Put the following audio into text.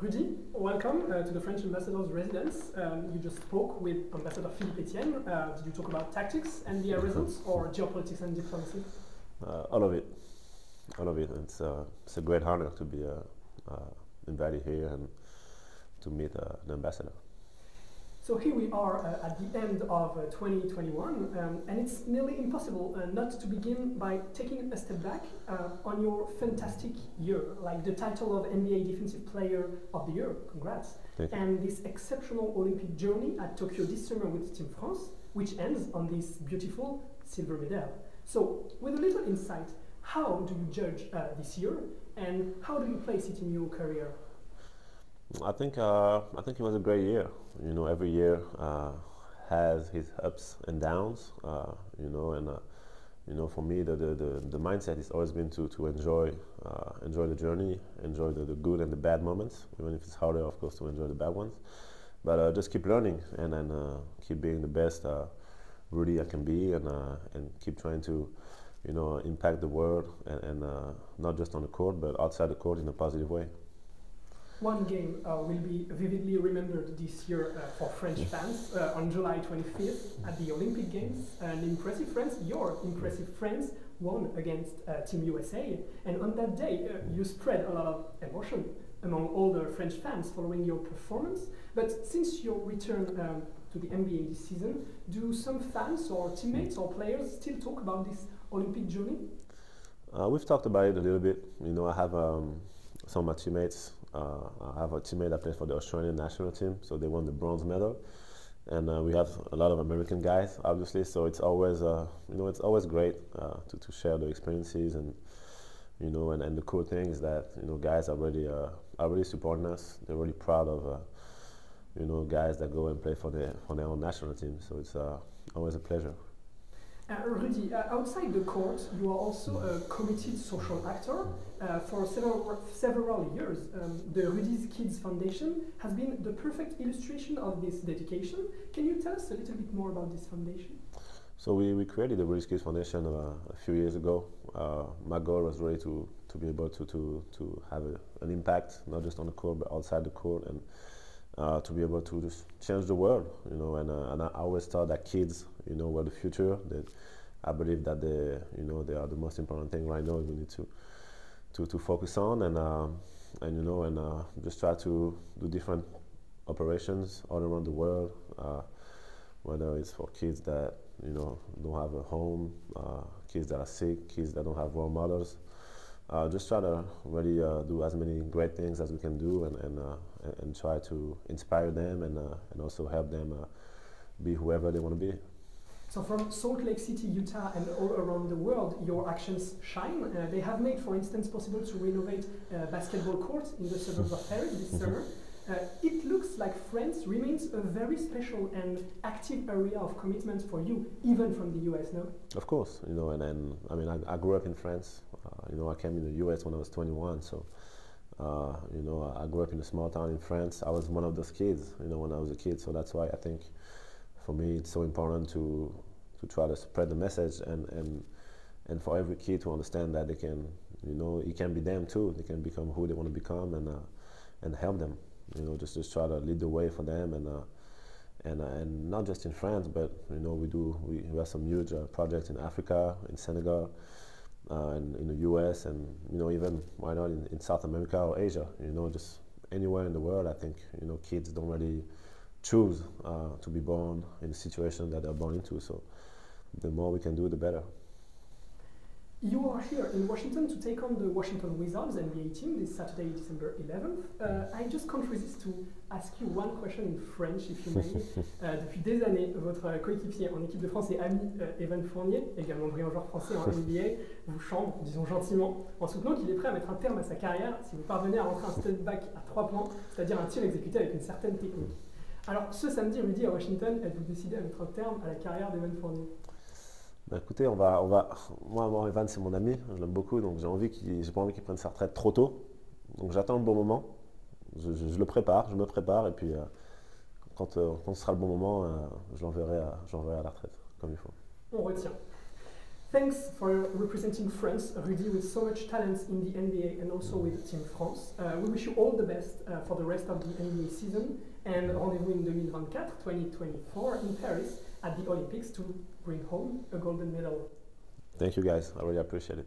Rudy, welcome to the French Ambassador's residence. You just spoke with Ambassador Philippe Etienne. Did you talk about tactics and the results, or geopolitics and diplomacy? All of it. All of it. It's a great honor to be invited here and to meet the ambassador. So here we are at the end of 2021, and it's nearly impossible not to begin by taking a step back on your fantastic year, like the title of NBA Defensive Player of the Year, congrats, and this exceptional Olympic journey at Tokyo this summer with Team France, which ends on this beautiful silver medal. So, with a little insight, how do you judge this year, and how do you place it in your career? I think it was a great year. You know, every year has his ups and downs. You know, for me, the mindset has always been to enjoy the journey, enjoy the good and the bad moments, even if it's harder, of course, to enjoy the bad ones. But just keep learning and keep being the best Rudy I can be, and keep trying to, you know, impact the world and not just on the court, but outside the court in a positive way. One game will be vividly remembered this year for French fans on July 25th at the Olympic Games. Your impressive France won against Team USA, and on that day you spread a lot of emotion among all the French fans following your performance. But since your return to the NBA this season, do some fans or teammates or players still talk about this Olympic journey? We've talked about it a little bit. You know, I have some of my teammates. I have a teammate that plays for the Australian national team, so they won the bronze medal. And we have a lot of American guys, obviously, so it's always, you know, it's always great to share the experiences, and, you know, and the cool thing is that, you know, guys are really supporting us. They're really proud of, you know, guys that go and play for their own national team, so it's always a pleasure. Rudy, outside the court, you are also a committed social actor. For several years, the Rudys Kids Foundation has been the perfect illustration of this dedication. Can you tell us a little bit more about this foundation? So we created the Rudys Kids Foundation a few years ago. My goal was really to be able to have an impact, not just on the court, but outside the court, and to be able to just change the world, you know, and I always thought that kids, you know, were the future. That I believe that they are the most important thing right now. We need to focus on and just try to do different operations all around the world, whether it's for kids that, you know, don't have a home, kids that are sick, kids that don't have role models. Just try to really do as many great things as we can do, and try to inspire them and also help them be whoever they want to be. So from Salt Lake City, Utah, and all around the world, your actions shine. They have made, for instance, possible to renovate basketball courts in the suburbs of Paris this summer. It looks like France remains a very special and active area of commitment for you, even from the US, no? Of course, you know, and I mean, I grew up in France. You know, I came in the US when I was 21, so, you know, I grew up in a small town in France. I was one of those kids, you know, when I was a kid, so that's why I think, for me, it's so important to try to spread the message and for every kid to understand that they can, you know, it can be them too. They can become who they want to become, and help them. You know, just try to lead the way for them, and not just in France, but, you know, we have some huge projects in Africa, in Senegal, and in the US, and, you know, even why not in South America or Asia. You know, just anywhere in the world. I think, you know, kids don't really choose to be born in the situation that they're born into. So the more we can do, the better. You are here in Washington to take on the Washington Wizards NBA team this Saturday, December 11th. I just can't resist to ask you one question in French, if you may. Depuis des années, votre coéquipier en équipe de France et ami Evan Fournier, également brillant joueur français en NBA, vous chambre, disons gentiment, en soutenant qu'il est prêt à mettre un terme à sa carrière si vous parvenez à rentrer un step back à 3 points, c'est-à-dire un tir exécuté avec une certaine technique. Alors, ce samedi, Rudy, à Washington, êtes-vous décidé à mettre un terme à la carrière d'Evan Fournier? Bah écoutez, moi, Evan, c'est mon ami, je l'aime beaucoup, donc j'ai pas envie qu'il prenne sa retraite trop tôt. Donc j'attends le bon moment, je me prépare, et puis quand ce sera le bon moment, je l'enverrai à la retraite, comme il faut. On retient. Thanks for representing France, Rudy, with so much talent in the NBA and also with Team France. We wish you all the best for the rest of the NBA season, and rendezvous in 2024 in Paris at the Olympics to bring home a golden medal. Thank you guys, I really appreciate it.